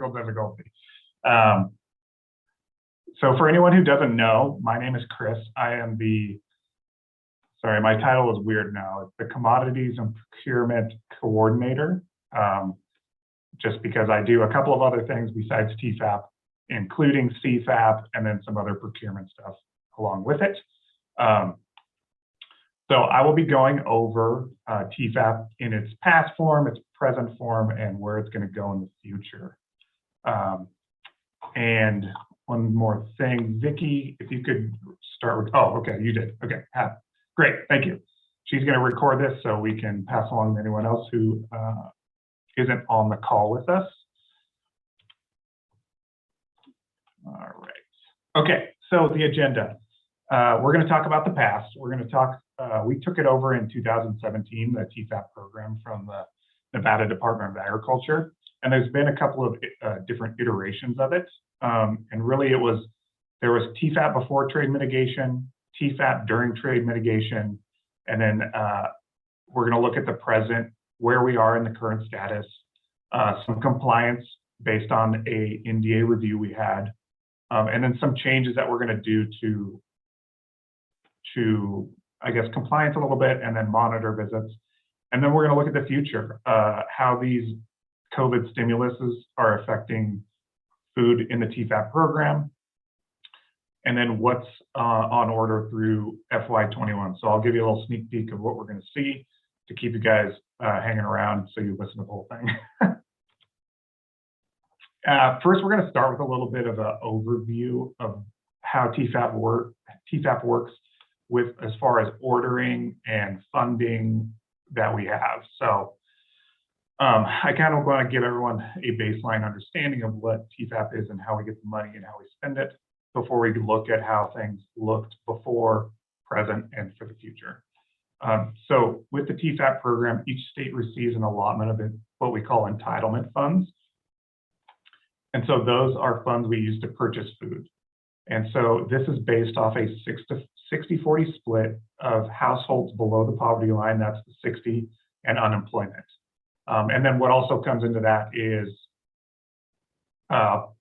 technical difficulty. So for anyone who doesn't know, my name is Chris. I am sorry, my title is weird now. It's the Commodities and Procurement Coordinator, just because I do a couple of other things besides TEFAP, including CFAP, and then some other procurement stuff along with it. So I will be going over TEFAP in its past form, its present form, and where it's going to go in the future. And one more thing, Vicki, if you could start with, oh, okay, you did. Okay, great, thank you. She's going to record this so we can pass along to anyone else who isn't on the call with us. All right. Okay, so the agenda. We're going to talk about the past. We're going to talk, we took it over in 2017, the TEFAP program from the Nevada Department of Agriculture. And there's been a couple of different iterations of it. And really there was TEFAP before trade mitigation, TEFAP during trade mitigation, and then we're going to look at the present, where we are in the current status, some compliance based on a NDA review we had, and then some changes that we're going to do to, I guess, compliance a little bit, and then monitor visits. And then we're going to look at the future, how these COVID stimuluses are affecting food in the TEFAP program, and then what's on order through FY21. So I'll give you a little sneak peek of what we're going to see to keep you guys hanging around so you listen to the whole thing. First, we're going to start with a little bit of an overview of how TEFAP works with as far as ordering and funding that we have. So I kind of want to give everyone a baseline understanding of what TEFAP is and how we get the money and how we spend it before we look at how things looked before, present, and for the future. So with the TEFAP program, each state receives an allotment of what we call entitlement funds. And so those are funds we use to purchase food. And so this is based off a 60-40 split of households below the poverty line, that's the 60, and unemployment. And then what also comes into that is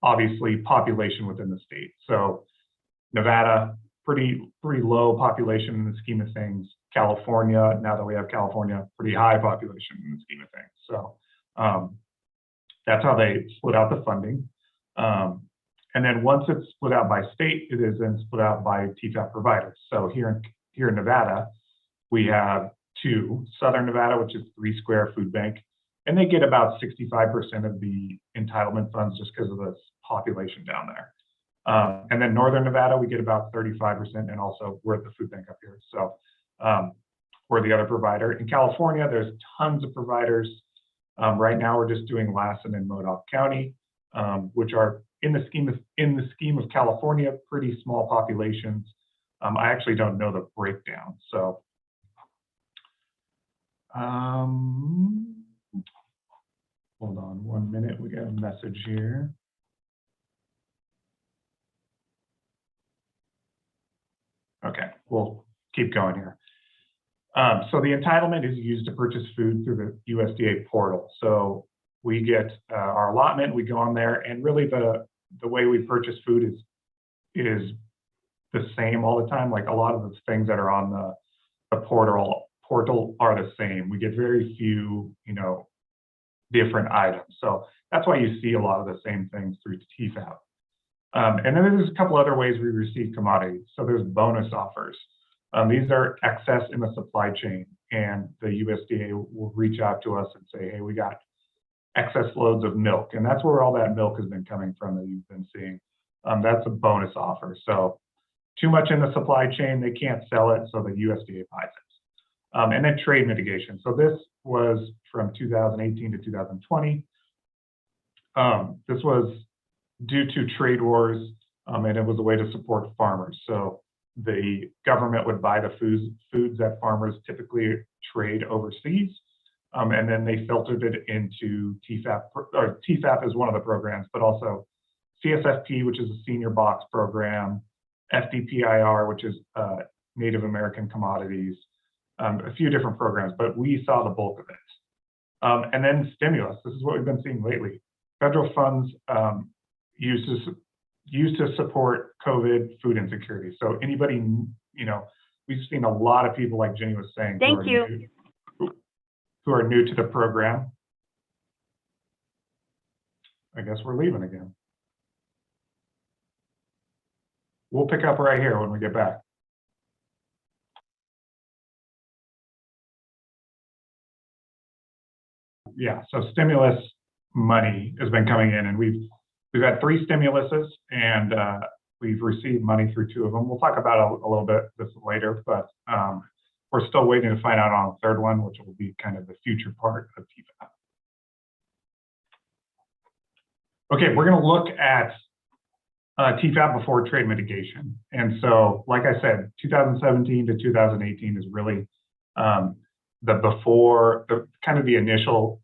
obviously population within the state. So Nevada, pretty low population in the scheme of things. California, now that we have California, pretty high population in the scheme of things. So that's how they split out the funding. And then once it's split out by state, it is then split out by TEFAP providers. So here in Nevada, we have two, Southern Nevada, which is 3 Square Food Bank, and they get about 65% of the entitlement funds just because of the population down there. And then Northern Nevada, we get about 35%, and also we're at the food bank up here. So we're the other provider. In California, there's tons of providers. Right now, we're just doing Lassen and Modoc County, which are in the scheme of California, pretty small populations. I actually don't know the breakdown. So hold on 1 minute, we got a message here. Okay, we'll keep going here. So the entitlement is used to purchase food through the USDA portal. So we get our allotment, we go on there, and really the way we purchase food is the same all the time. Like a lot of the things that are on the portal are the same. We get very few, different items. So that's why you see a lot of the same things through TEFAP. And then there's a couple other ways we receive commodities. So there's bonus offers. These are excess in the supply chain, and the USDA will reach out to us and say, hey, we got excess loads of milk. And that's where all that milk has been coming from that you've been seeing. That's a bonus offer. So too much in the supply chain, they can't sell it, so the USDA buys it. And then trade mitigation. So this was from 2018 to 2020. This was due to trade wars, and it was a way to support farmers. So the government would buy the foods that farmers typically trade overseas, and then they filtered it into TEFAP, or TEFAP is one of the programs, but also CSFP, which is a senior box program, FDPIR, which is Native American commodities, a few different programs, but we saw the bulk of it. And then stimulus, this is what we've been seeing lately. federal funds used to support COVID food insecurity. So anybody, you know, we've seen a lot of people, like Jenny was saying, who are new to the program. I guess we're leaving again. We'll pick up right here when we get back. Yeah, so stimulus money has been coming in, and we've had 3 stimuluses, and we've received money through 2 of them. We'll talk about a little bit this later, but we're still waiting to find out on the 3rd one, which will be kind of the future part of TEFAP. Okay, we're going to look at TEFAP before trade mitigation. And so, like I said, 2017 to 2018 is really kind of the initial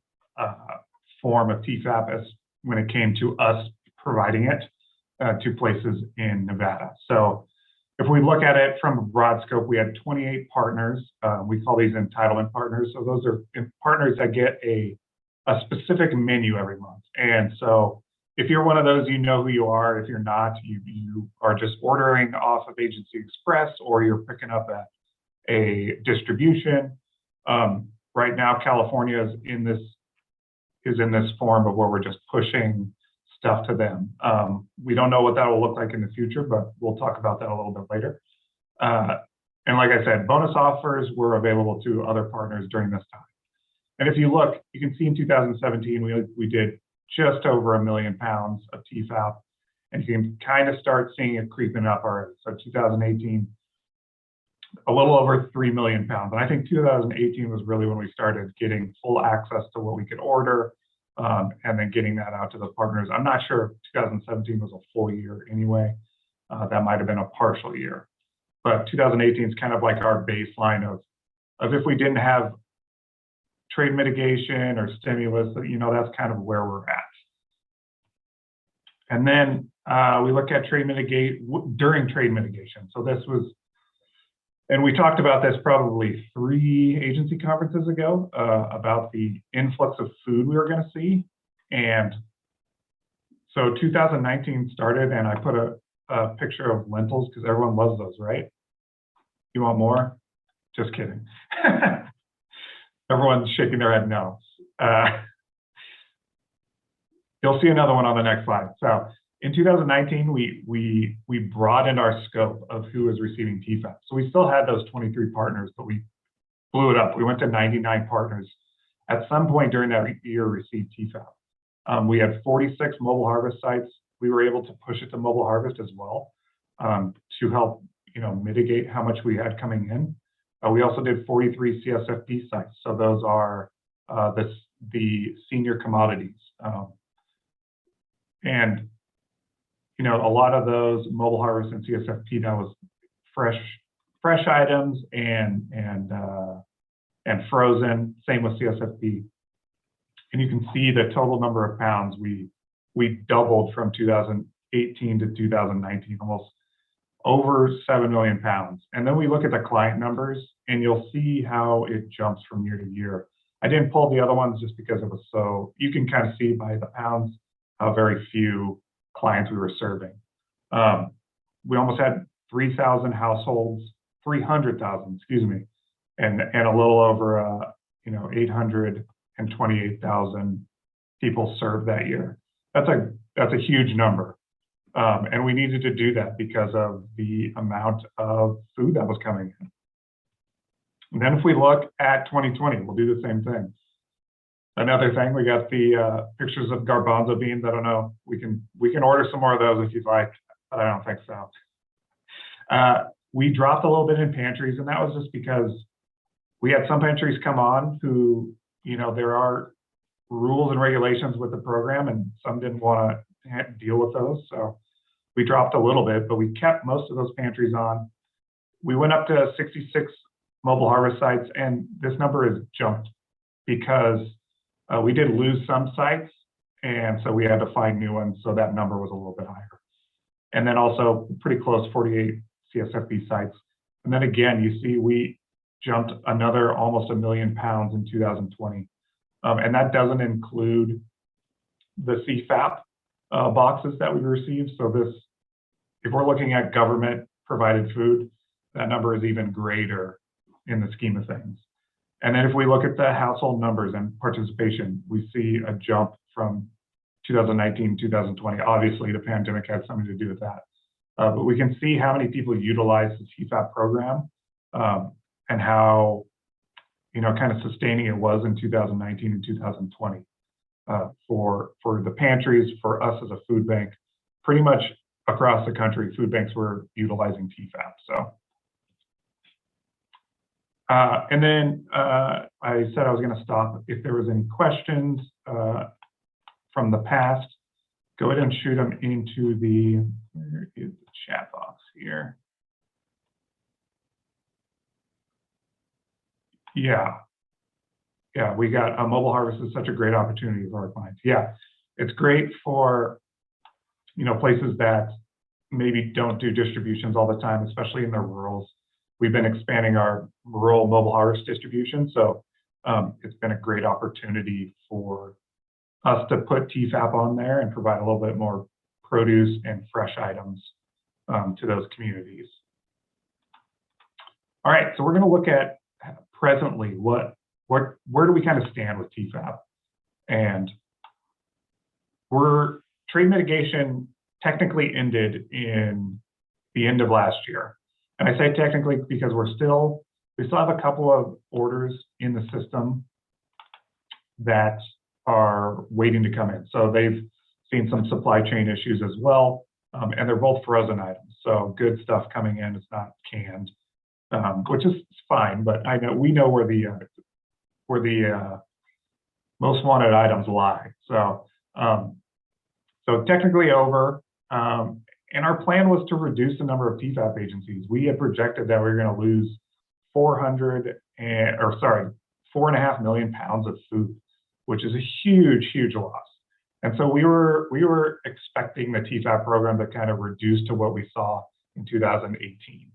form of TEFAP as when it came to us providing it to places in Nevada. So if we look at it from a broad scope, we had 28 partners. We call these entitlement partners. So those are partners that get a specific menu every month. And so if you're one of those, you know who you are. If you're not, you are just ordering off of Agency Express, or you're picking up at a distribution. Right now, California is in this form of where we're just pushing stuff to them. We don't know what that will look like in the future, but we'll talk about that a little bit later. And like I said, bonus offers were available to other partners during this time. And if you look, you can see in 2017, we did just over 1 million pounds of TEFAP, and you can kind of start seeing it creeping up already. So 2018, a little over 3 million pounds. And I think 2018 was really when we started getting full access to what we could order, and then getting that out to the partners. I'm not sure if 2017 was a full year anyway. That might have been a partial year. But 2018 is kind of like our baseline of if we didn't have trade mitigation or stimulus, you know, that's kind of where we're at. And then we look at during trade mitigation. So this was, and we talked about this probably 3 agency conferences ago about the influx of food we were going to see. And so 2019 started, and I put a picture of lentils because everyone loves those, right? You want more? Just kidding. Everyone's shaking their head no. You'll see another one on the next slide. So in 2019, we broadened our scope of who was receiving TEFAP. So we still had those 23 partners, but we blew it up. We went to 99 partners at some point during that year received TEFAP. We had 46 mobile harvest sites. We were able to push it to mobile harvest as well to help, you know, mitigate how much we had coming in. We also did 43 CSFP sites. So those are the senior commodities. And, you know, a lot of those mobile harvest and CSFP, that was fresh items and frozen, same with CSFP. And you can see the total number of pounds we doubled from 2018 to 2019, almost over 7 million pounds. And then we look at the client numbers, and you'll see how it jumps from year to year. I didn't pull the other ones just because it was so, you can kind of see by the pounds how very few clients we were serving. We almost had 3,000 households, 300,000, excuse me, and a little over, 828,000 people served that year. That's a huge number. And we needed to do that because of the amount of food that was coming in. And then if we look at 2020, we'll do the same thing. Another thing, we got the pictures of garbanzo beans. I don't know, we can order some more of those if you'd like, but I don't think so. We dropped a little bit in pantries, and that was just because we had some pantries come on who, you know, there are rules and regulations with the program, and some didn't want to deal with those. So we dropped a little bit, but we kept most of those pantries on. We went up to 66 mobile harvest sites, and this number has jumped because we did lose some sites, and so we had to find new ones, so that number was a little bit higher. And then also pretty close, 48 CSFP sites. And then again, you see we jumped another almost 1 million pounds in 2020. And that doesn't include the CFAP boxes that we received. So if we're looking at government provided food, that number is even greater in the scheme of things. And then if we look at the household numbers and participation, we see a jump from 2019, 2020. Obviously, the pandemic had something to do with that. But we can see how many people utilize the TEFAP program and how, kind of sustaining it was in 2019 and 2020 for the pantries, for us as a food bank. Pretty much across the country, food banks were utilizing TEFAP. So, and then I said I was going to stop. If there was any questions from the past, go ahead and shoot them into where is the chat box here? Yeah, we got a mobile harvest is such a great opportunity for our clients. Yeah, it's great for, places that maybe don't do distributions all the time, especially in the rurals. We've been expanding our rural mobile harvest distribution. So it's been a great opportunity for us to put TEFAP on there and provide a little bit more produce and fresh items to those communities. All right, so we're going to look at presently where do we kind of stand with TEFAP, and trade mitigation technically ended in the end of last year, and I say technically because we still have a couple of orders in the system that are waiting to come in. So they've seen some supply chain issues as well, and they're both frozen items. So good stuff coming in, it's not canned, which is fine. But we know where the most wanted items lie. So technically over. And our plan was to reduce the number of TEFAP agencies. We had projected that we were going to lose 4.5 million pounds of food, which is a huge, huge loss. And so we were expecting the TEFAP program to kind of reduce to what we saw in 2018.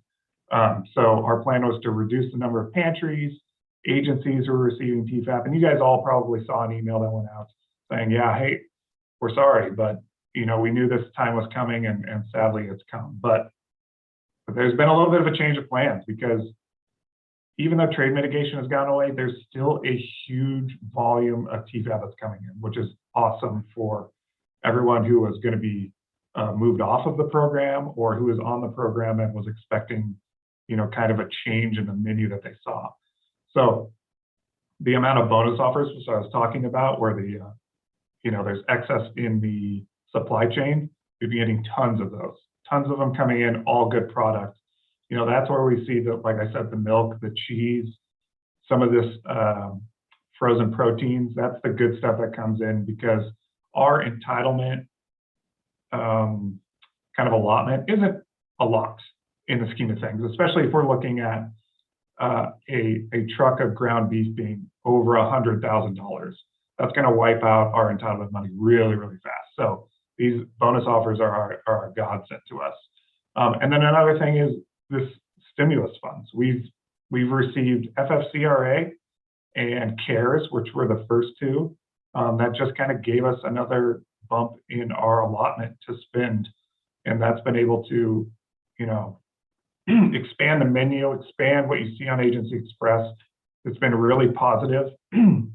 So our plan was to reduce the number of pantries, agencies who were receiving TEFAP. And you guys all probably saw an email that went out saying, yeah, hey, we're sorry, but we knew this time was coming, and sadly it's come. But there's been a little bit of a change of plans, because even though trade mitigation has gone away, there's still a huge volume of TEFAP that's coming in, which is awesome for everyone who was going to be moved off of the program, or who was on the program and was expecting, kind of a change in the menu that they saw. So the amount of bonus offers, which I was talking about, where there's excess in the supply chain, we've been getting tons of them coming in, all good products. That's where we see like I said, the milk, the cheese, some of this frozen proteins. That's the good stuff that comes in, because our entitlement kind of allotment isn't a lot in the scheme of things, especially if we're looking at a truck of ground beef being over $100,000. That's going to wipe out our entitlement money really, really fast. So these bonus offers are a godsend to us. And then another thing is this stimulus funds. We've received FFCRA and CARES, which were the first two. That just kind of gave us another bump in our allotment to spend, and that's been able to, expand the menu, expand what you see on Agency Express. It's been really positive, and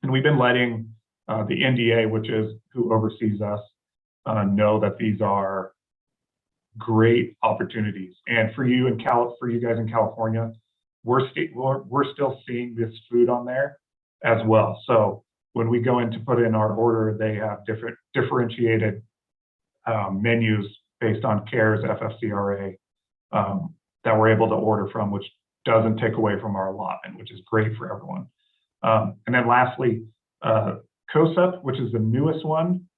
we've been letting the NDA, which is who oversees us, know that these are great opportunities. And for you guys in California, we're still seeing this food on there as well. So when we go in to put in our order, they have differentiated menus based on CARES, FFCRA, that we're able to order from, which doesn't take away from our allotment, which is great for everyone. And then lastly, COSUP, which is the newest one,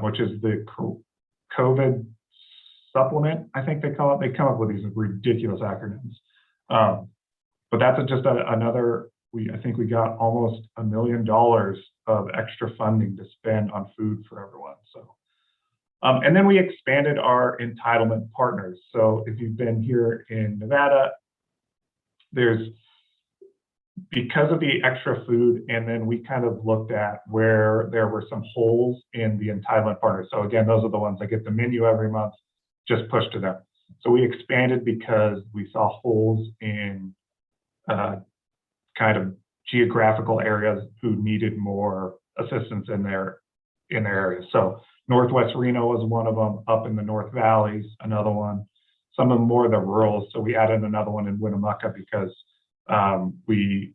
which is the COVID supplement, I think they call it. They come up with these ridiculous acronyms. But that's just another, I think we got almost $1 million of extra funding to spend on food for everyone. So, and then we expanded our entitlement partners. So if you've been here in Nevada, there's because of the extra food, and then we kind of looked at where there were some holes in the entitlement partners. So again, those are the ones that get the menu every month, just pushed to them. So we expanded because we saw holes in kind of geographical areas who needed more assistance in their areas. So Northwest Reno was one of them, up in the North Valleys, another one, some of them more the rural. So we added another one in Winnemucca because we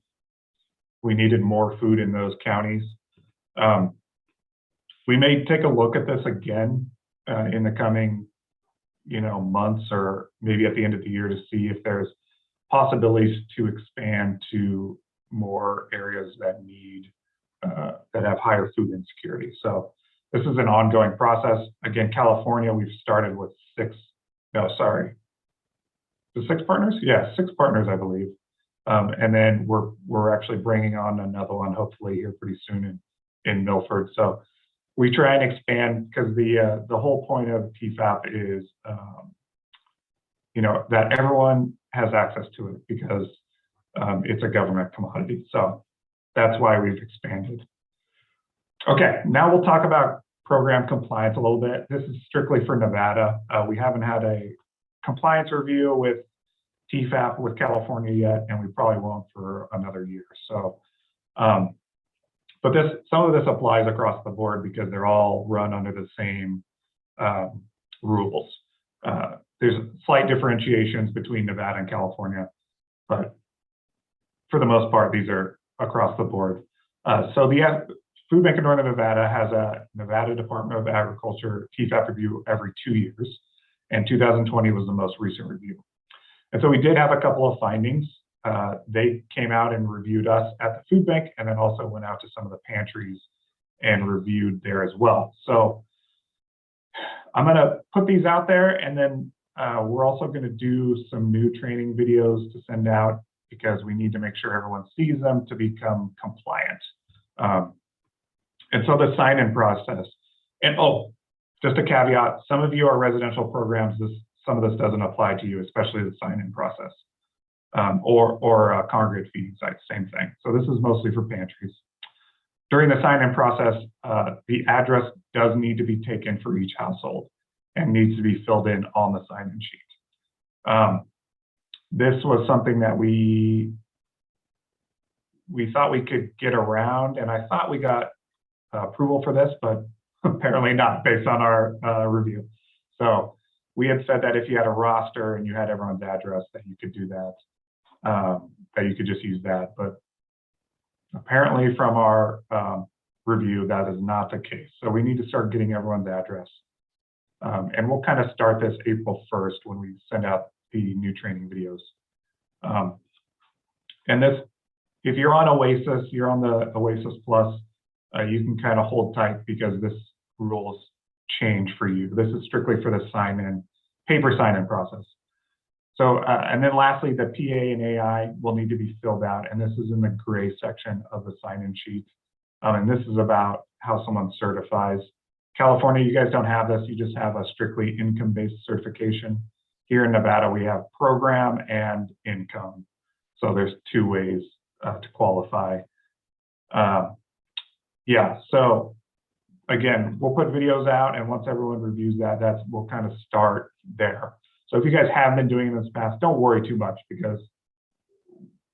needed more food in those counties. We may take a look at this again in the coming, months, or maybe at the end of the year, to see if there's possibilities to expand to more areas that need that have higher food insecurity. So this is an ongoing process. Again, California, we've started with 6 partners? Yeah, 6 partners, I believe. And then we're actually bringing on another one, hopefully here pretty soon in Milford. So we try and expand because the whole point of TEFAP is, that everyone has access to it because it's a government commodity. So that's why we've expanded. Okay, now we'll talk about program compliance a little bit. This is strictly for Nevada. We haven't had a compliance review with TEFAP with California yet, and we probably won't for another year. So, but some of this applies across the board because they're all run under the same rules. There's slight differentiations between Nevada and California, but for the most part, these are across the board. So the Food Bank of Northern Nevada has a Nevada Department of Agriculture TEFAP review every 2 years, and 2020 was the most recent review. And so we did have a couple of findings. They came out and reviewed us at the food bank, and then also went out to some of the pantries and reviewed there as well. So I'm going to put these out there, and then we're also going to do some new training videos to send out because we need to make sure everyone sees them to become compliant. And so the sign-in process, and just a caveat, some of you are residential programs, some of this doesn't apply to you, especially the sign-in process, or congregate feeding sites, same thing. So this is mostly for pantries. During the sign-in process, the address does need to be taken for each household and needs to be filled in on the sign-in sheet. This was something that we thought we could get around, and I thought we got approval for this, but apparently not based on our review. So we had said that if you had a roster and you had everyone's address, that you could do that, that you could just use that. But apparently from our review, that is not the case. So we need to start getting everyone's address. And we'll kind of start this April 1st when we send out the new training videos. And this, if you're on Oasis, you're on the Oasis Plus, you can kind of hold tight because this rules change for you. This is strictly for the sign-in, paper sign-in process. So, and then lastly, the PA and AI will need to be filled out, and this is in the gray section of the sign-in sheet. And this is about how someone certifies. California, you guys don't have this, you just have a strictly income-based certification. Here in Nevada, we have program and income. So there's 2 ways to qualify. Yeah, so again, we'll put videos out, and once everyone reviews that, we'll kind of start there. So if you guys have been doing this past, don't worry too much because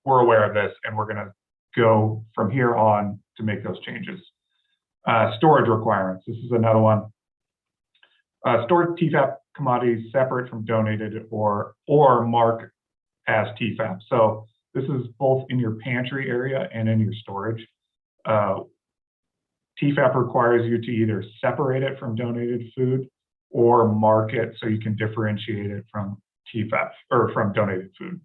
we're aware of this, and we're going to go from here on to make those changes. Storage requirements. This is another one. Stored TEFAP commodities separate from donated or mark as TEFAP. So this is both in your pantry area and in your storage. TEFAP requires you to either separate it from donated food or mark it so you can differentiate it from TEFAP or from donated food.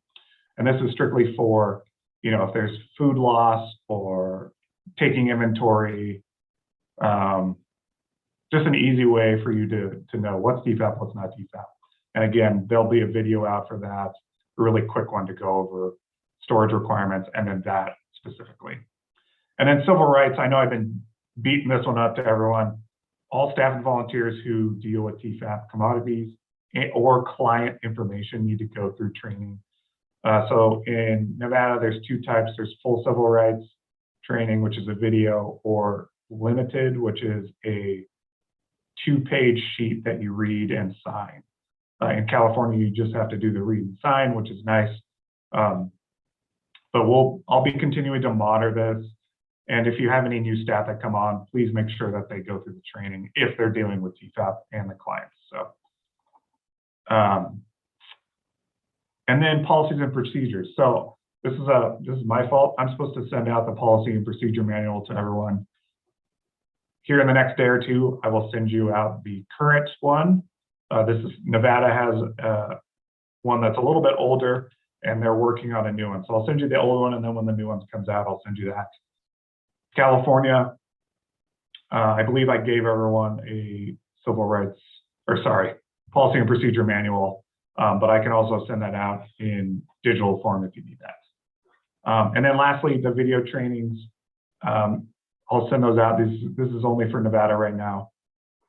And this is strictly for, if there's food loss or taking inventory, just an easy way for you to know what's TEFAP, what's not TEFAP. And again, there'll be a video out for that, a really quick one to go over storage requirements and then that specifically. And then civil rights, I know I've been beating this one up to everyone. All staff and volunteers who deal with TEFAP commodities or client information need to go through training. So in Nevada, there's two types. There's full civil rights training, which is a video, or limited, which is a 2-page sheet that you read and sign. In California, you just have to do the read and sign, which is nice. But I'll be continuing to monitor this. And if you have any new staff that come on, please make sure that they go through the training if they're dealing with TEFAP and the clients. So, and then policies and procedures. So this is my fault. I'm supposed to send out the policy and procedure manual to everyone. Here in the next day or two, I will send you out the current one. Nevada has one that's a little bit older, and they're working on a new one. So I'll send you the old one, and then when the new one comes out, I'll send you that. California, I believe I gave everyone a policy and procedure manual, but I can also send that out in digital form if you need that. And then lastly, the video trainings, I'll send those out. This is only for Nevada right now.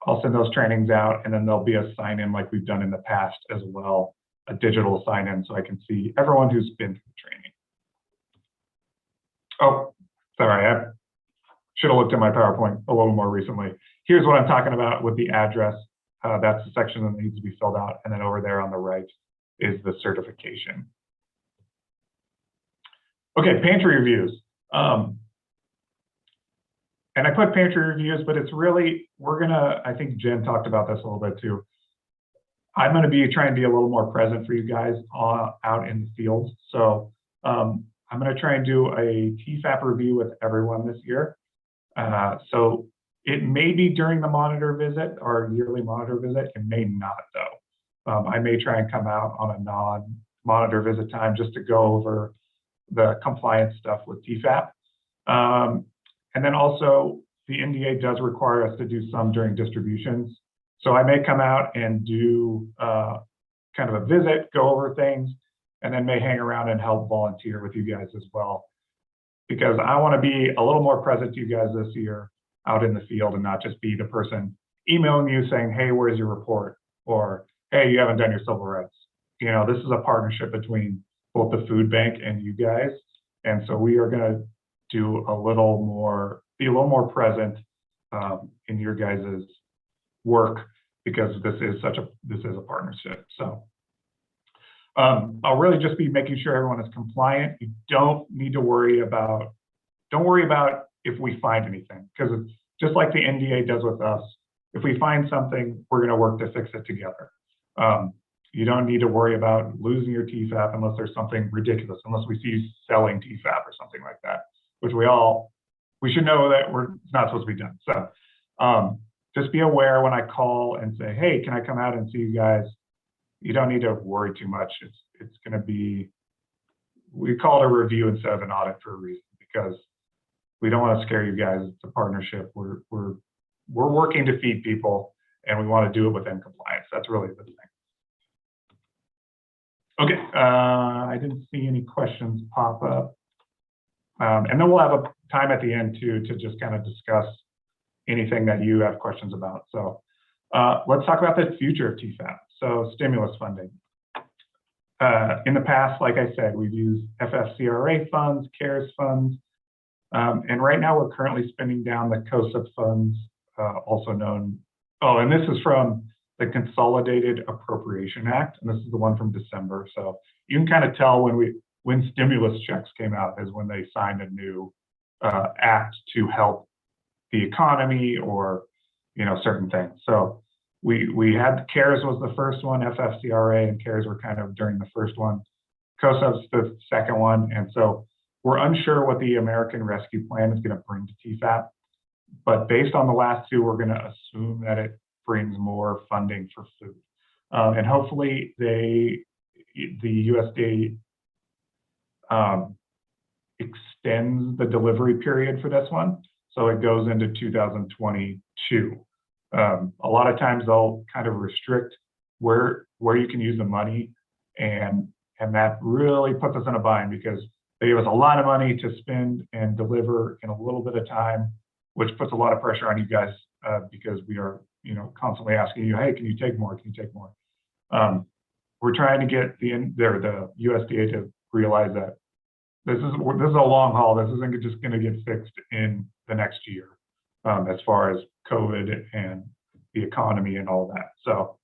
I'll send those trainings out, and then there'll be a sign-in like we've done in the past as well, a digital sign-in, so I can see everyone who's been through the training. Oh, sorry, I should have looked at my PowerPoint a little more recently. Here's what I'm talking about with the address. That's the section that needs to be filled out, and then over there on the right is the certification. Okay, pantry reviews. And I put pantry reviews, but it's really, I think Jen talked about this a little bit too. I'm going to be trying to be a little more present for you guys out in the field. So I'm going to try and do a TEFAP review with everyone this year. So it may be during the monitor visit, our yearly monitor visit. It may not though. I may try and come out on a non-monitor visit time just to go over the compliance stuff with TEFAP. And then also the NDA does require us to do some during distributions. So I may come out and do kind of a visit, go over things, and then may hang around and help volunteer with you guys as well. Because I want to be a little more present to you guys this year out in the field and not just be the person emailing you saying, hey, where's your report? Or, hey, you haven't done your civil rights. You know, this is a partnership between both the food bank and you guys. And so we are going to do be a little more present in your guys' work, because this is a partnership. So I'll really just be making sure everyone is compliant. You don't worry about if we find anything, because it's just like the NDA does with us. If we find something, we're going to work to fix it together. You don't need to worry about losing your TEFAP unless there's something ridiculous, unless we see you selling TEFAP or something like that, which we should know that it's not supposed to be done. So just be aware when I call and say, hey, can I come out and see you guys? You don't need to worry too much. It's going to be, we call it a review instead of an audit for a reason, because we don't want to scare you guys. It's a partnership. We're working to feed people, and we want to do it within compliance. That's really the thing. Okay, I didn't see any questions pop up. And then we'll have a time at the end too to just kind of discuss anything that you have questions about. So let's talk about the future of TEFAP. So stimulus funding. In the past, like I said, we've used FFCRA funds, CARES funds, and right now we're currently spending down the COSA funds, also known, and this is from the Consolidated Appropriation Act, and this is the one from December. So you can kind of tell when stimulus checks came out is when they signed a new act to help the economy or certain things. So we had CARES was the first one, FFCRA and CARES were kind of during the first one. COSA's the second one, and so we're unsure what the American Rescue Plan is going to bring to TEFAP, but based on the last two, we're going to assume that it brings more funding for food, and hopefully the USDA extends the delivery period for this one, so it goes into 2022. A lot of times they'll kind of restrict where you can use the money, and that really puts us in a bind, because they give us a lot of money to spend and deliver in a little bit of time, which puts a lot of pressure on you guys, because we are constantly asking you, hey, can you take more? Can you take more? We're trying to get the USDA to realize that this is a long haul. This isn't just going to get fixed in the next year, as far as COVID and the economy and all that. So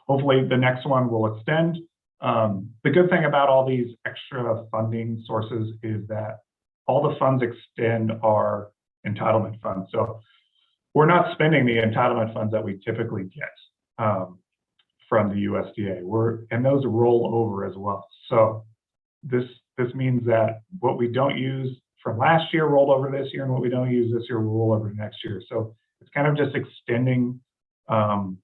hopefully the next one will extend. The good thing about all these extra funding sources is that all the funds extend our entitlement funds. So we're not spending the entitlement funds that we typically get from the USDA. And those roll over as well. So this means that what we don't use from last year rolled over this year, and what we don't use this year will roll over next year. So it's kind of just extending the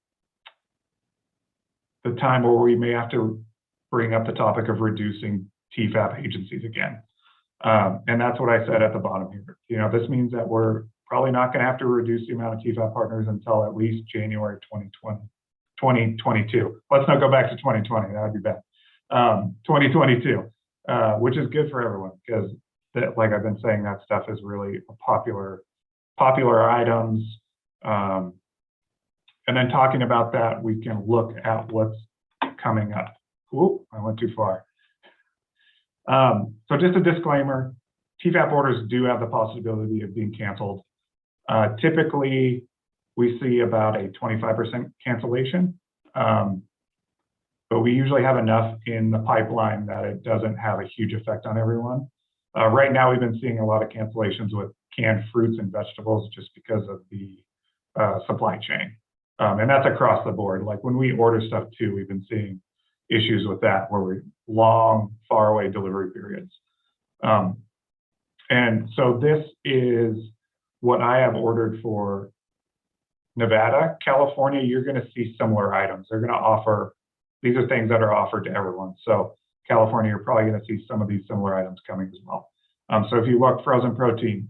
time where we may have to bring up the topic of reducing TEFAP agencies again. And that's what I said at the bottom here. You know, this means that we're probably not going to have to reduce the amount of TEFAP partners until at least January 2022. Let's not go back to 2020. That would be bad. 2022, which is good for everyone because, like I've been saying, that stuff is really a popular items. And then talking about that, we can look at what's coming up. Ooh, I went too far. So just a disclaimer, TEFAP orders do have the possibility of being canceled. Typically, we see about a 25% cancellation, but we usually have enough in the pipeline that it doesn't have a huge effect on everyone. Right now, we've been seeing a lot of cancellations with canned fruits and vegetables just because of the supply chain. And that's across the board. Like when we order stuff too, we've been seeing issues with that where we're long, far away delivery periods. And so this is what I have ordered for Nevada. California, you're going to see similar items. They're going to offer, these are things that are offered to everyone. So California, you're probably going to see some of these similar items coming as well. So if you look, frozen protein,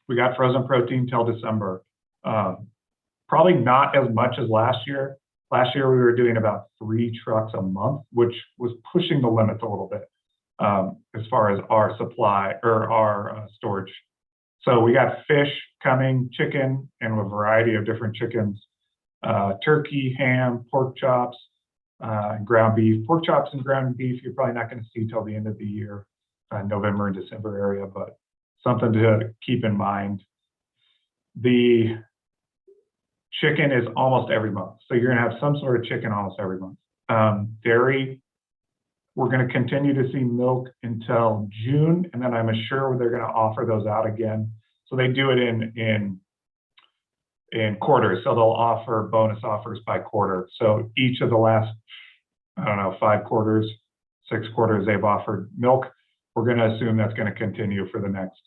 we got frozen protein till December. Probably not as much as last year. Last year, we were doing about 3 trucks a month, which was pushing the limits a little bit as far as our supply or our storage. So we got fish coming, chicken, and a variety of different chickens, turkey, ham, pork chops, and ground beef. Pork chops and ground beef, you're probably not going to see till the end of the year, November and December area, but something to keep in mind. The chicken is almost every month. So you're going to have some sort of chicken almost every month. Dairy, we're going to continue to see milk until June, and then I'm sure they're going to offer those out again. So they do it in quarters. So they'll offer bonus offers by quarter. So each of the last, 5 quarters, 6 quarters, they've offered milk. We're going to assume that's going to continue for the next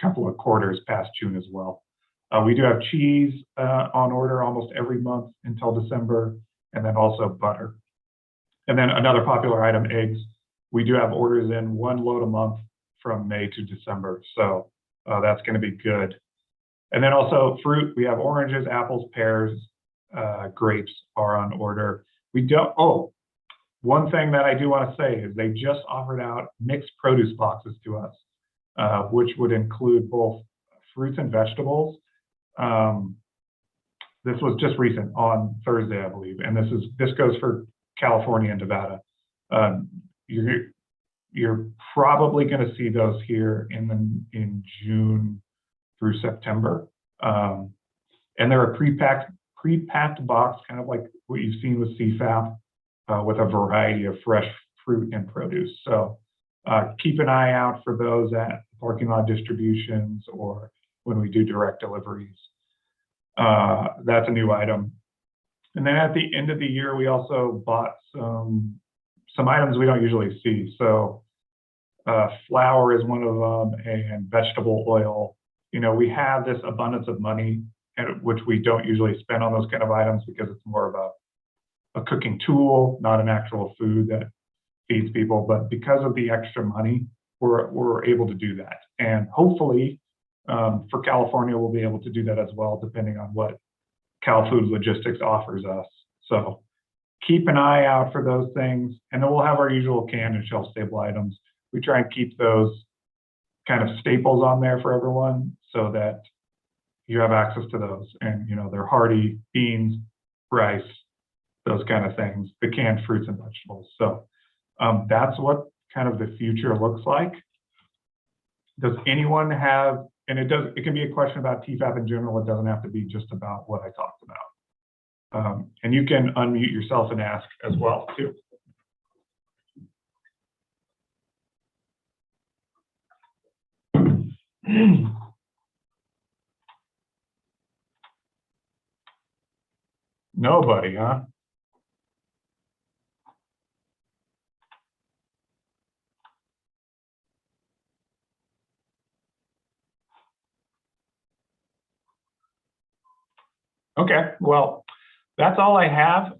couple of quarters past June as well. We do have cheese on order almost every month until December, and then also butter. And then another popular item, eggs. We do have orders in 1 load a month from May to December. So that's going to be good. And then also fruit, we have oranges, apples, pears, grapes are on order. One thing that I do want to say is they just offered out mixed produce boxes to us, which would include both fruits and vegetables. This was just recent on Thursday, I believe, and this goes for California and Nevada. You're probably going to see those here in June through September, and they're a pre-packed box, kind of like what you've seen with CFAP, with a variety of fresh fruit and produce. So keep an eye out for those at parking lot distributions or when we do direct deliveries. That's a new item. And then at the end of the year, we also bought some items we don't usually see. So flour is one of them, and vegetable oil. You know, we have this abundance of money, which we don't usually spend on those kind of items because it's more of a cooking tool, not an actual food that feeds people. But because of the extra money, we're able to do that. And hopefully for California, we'll be able to do that as well, depending on what Cal Food Logistics offers us. So keep an eye out for those things. And then we'll have our usual canned and shelf stable items. We try and keep those kind of staples on there for everyone so that you have access to those. And, you know, they're hearty, beans, rice, those kind of things, the canned fruits and vegetables. So That's what kind of the future looks like. Does anyone have, and it can be a question about TEFAP in general, it doesn't have to be just about what I talked about. And you can unmute yourself and ask as well too. Nobody, huh? Okay, well, that's all I have.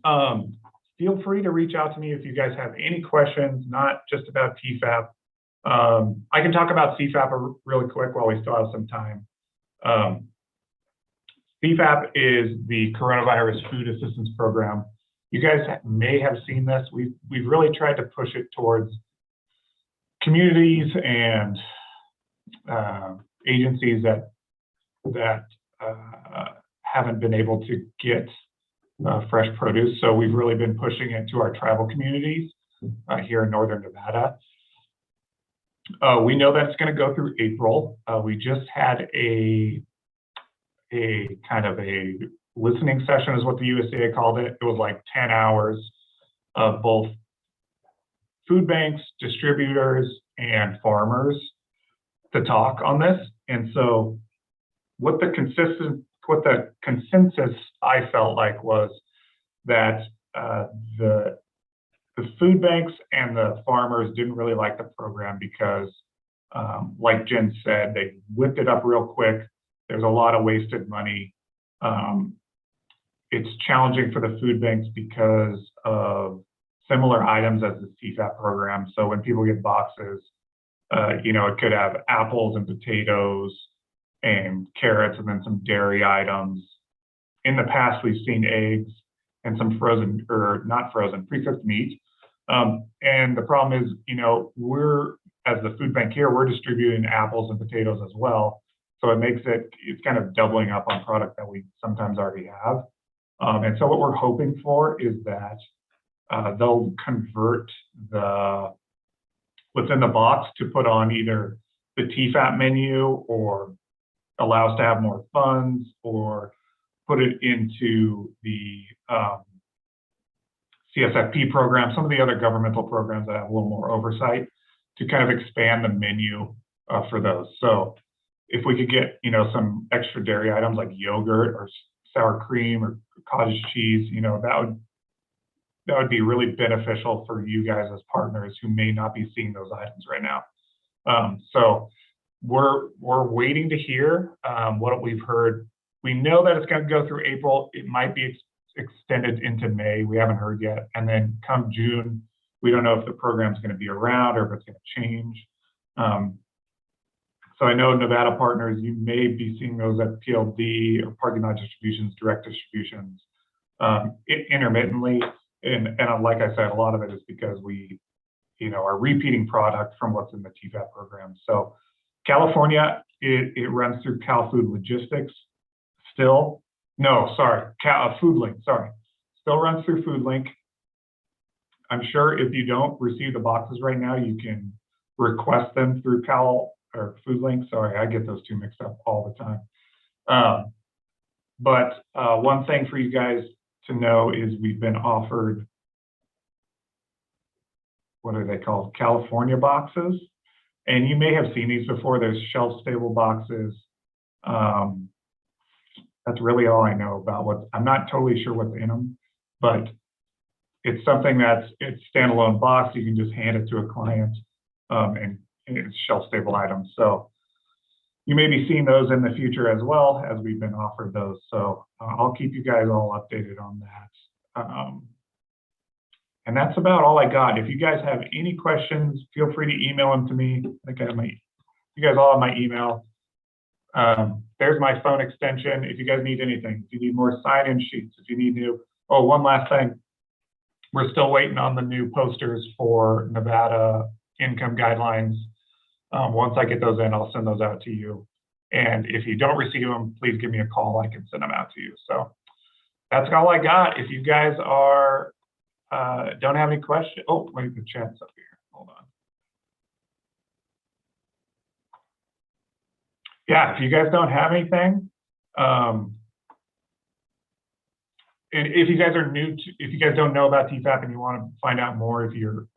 Feel free to reach out to me if you guys have any questions, not just about TEFAP. I can talk about CFAP really quick while we still have some time. CFAP is the Coronavirus Food Assistance Program. You guys may have seen this. We've really tried to push it towards communities and agencies that haven't been able to get fresh produce. So we've really been pushing it to our tribal communities here in Northern Nevada. We know that's going to go through April. We just had a kind of a listening session is what the USDA called it. It was like 10 hours of both food banks, distributors, and farmers to talk on this. And so what the consensus I felt like was that the food banks and the farmers didn't really like the program because, like Jen said, they whipped it up real quick. There's a lot of wasted money. It's challenging for the food banks because of similar items as the TEFAP program. So when people get boxes, it could have apples and potatoes and carrots and then some dairy items. In the past, we've seen eggs and some frozen, or not frozen, pre-cooked meat. And the problem is, we're, as the food bank here, we're distributing apples and potatoes as well. So it's kind of doubling up on product that we sometimes already have. And so what we're hoping for is that they'll convert what's in the box to put on either the TEFAP menu or allow us to have more funds or put it into the CSFP program, some of the other governmental programs that have a little more oversight to kind of expand the menu for those. So if we could get, some extra dairy items like yogurt or sour cream or cottage cheese, that would be really beneficial for you guys as partners who may not be seeing those items right now. So we're waiting to hear what we've heard. We know that it's going to go through April. It might be extended into May. We haven't heard yet. And then come June, we don't know if the program's going to be around or if it's going to change. So I know Nevada partners, you may be seeing those at PLD or parking lot distributions, direct distributions intermittently. And like I said, a lot of it is because we, are repeating product from what's in the TEFAP program. So California, it runs through Cal Food Logistics still. No, sorry, FoodLink, sorry. Still runs through FoodLink. I'm sure if you don't receive the boxes right now, you can request them through Cal or FoodLink. Sorry, I get those two mixed up all the time. But one thing for you guys to know is we've been offered, what are they called? California boxes. And you may have seen these before. There's shelf-stable boxes. That's really all I know about I'm not totally sure what's in them, but it's something it's standalone box. You can just hand it to a client and it's shelf-stable items. So you may be seeing those in the future as well, as we've been offered those. So I'll keep you guys all updated on that. And that's about all I got. If you guys have any questions, feel free to email them to me. I think you guys all have my email. There's my phone extension. If you guys need anything, if you need more sign-in sheets, if you need one last thing. We're still waiting on the new posters for Nevada income guidelines. Once I get those in, I'll send those out to you. And if you don't receive them, please give me a call. I can send them out to you. So that's all I got. If you guys are don't have any questions. Oh, wait, the chat's up here. Hold on. Yeah, if you guys don't have anything, and if you guys are new to, if you guys don't know about TEFAP and you want to find out more, if you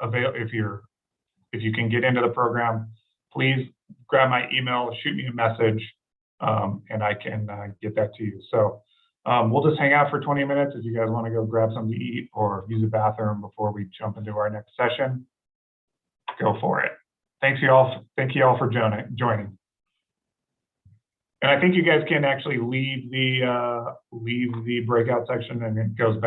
can get into the program, please grab my email, shoot me a message, and I can get that to you. So we'll just hang out for 20 minutes if you guys want to go grab something to eat or use the bathroom before we jump into our next session. Go for it. Thank you all for joining. And I think you guys can actually leave the breakout section, and it goes back.